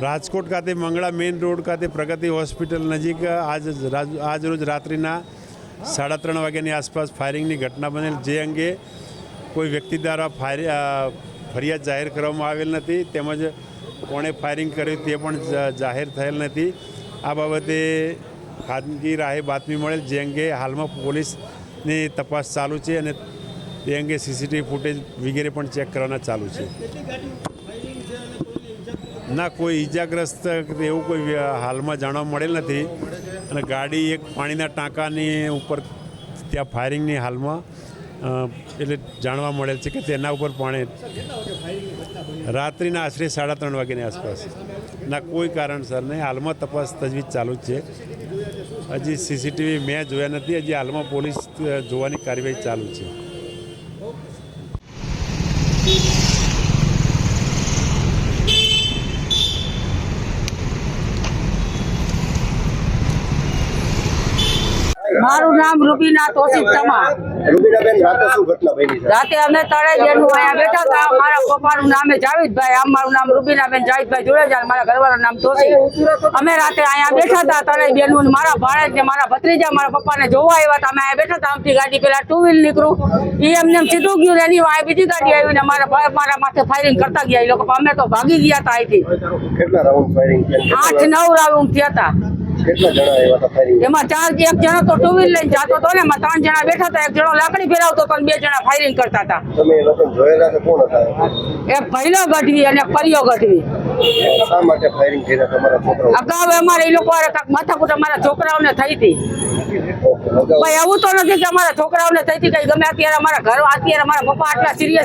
રાજકોટ ખાતે મંગળા main road ખાતે પ્રગતિ હોસ્પિટલ નજીક આજરોજ રાત્રિના 3:30 વાગ્યાની આસપાસ ફાયરિંગની ઘટના બનેલ, જે અંગે કોઈ વ્યક્તિ દ્વારા ફરિયાદ જાહેર કરવામાં આવેલ નથી, તેમજ કોણે ફાયરિંગ કર્યું તે પણ જાહેર થયેલ નથી। આ બાબતે ખાનગી રાહે બાતમી મળેલ, જે અંગે હાલમાં પોલીસની તપાસ ચાલુ છે અને તે અંગે સીસીટીવી ફૂટેજ વગેરે પણ ચેક કરવાના ચાલુ છે। ના, કોઈ ઈજાગ્રસ્ત એવું કોઈ હાલમાં જાણવા મળેલ નથી અને ગાડી એક પાણીના ટાંકાની ઉપર ત્યાં ફાયરિંગની હાલમાં એટલે જાણવા મળેલ છે કે તેના ઉપર પાણી રાત્રિના આશરે 3:30 વાગ્યાની આસપાસ। ના, કોઈ કારણસર નહીં, હાલમાં તપાસ તજવીજ ચાલુ જ છે। હજી સીસીટીવી મેં જોયા નથી, હજી હાલમાં પોલીસ જોવાની કાર્યવાહી ચાલુ છે। મારું નામ રૂબીના તોસીફ તમા। રૂબીનાબેન, રાતે શું ઘટના બની છે? રાતે અમે તળાઈ બેનું અહીંયા બેઠા હતા। મારા પપ્પાનું નામ જાવેદભાઈ, મારું નામ રૂબીનાબેન જાવેદભાઈ જોડેજા, મારા ઘરવાળાનું નામ તોસીફ। અમે રાતે અહીંયા બેઠા હતા તળાઈ બેનું, મારા ભાણેજ ને મારા ભત્રીજા મારા પપ્પાને જોવા આવ્યા હતા। અમે અહીંયા બેઠા હતા, આમથી ગાડી પેલા 2 વ્હીલ નીકળું, એ એમને સીધું ગયું, એની વાય બીજી ગાડી આવીને મારા માથે ફાયરિંગ કરતા ગયા એ લોકો। અમે તો ભાગી ગયા હતા અહીંથી। કેટલા રાઉન્ડ ફાયરિંગ થયા? 8-9 રાઉન્ડ થયા હતા। કેટલા જણા આવ્યા હતા ફાયરિંગ? એમાં એક જણો તો 2 વ્હીલ લઈને જતો હતો ને, એમાં 3 જણા બેઠા હતા, એક જણો લાકડી ફેરવતો હતો અને 2 જણા ફાયરિંગ કરતા હતા। તમે લોકો જોયેલા કે કોણ હતા? એક ભૈલો ગઢવી અને પરિયો ગઢવી। શા માટે ફાયરિંગ કર્યા તમારા છોકરાઓ? અગાઉ અમારે એ લોકો માથાકૂટ અમારા છોકરાઓને થઈ હતી। ભાઈ એવું તો નથી કે અમારા છોકરાઓને થઈ હતી, કઈ ગમે અત્યારે અમારા ઘર અત્યારે મારા પપ્પા આટલા સિરિયસ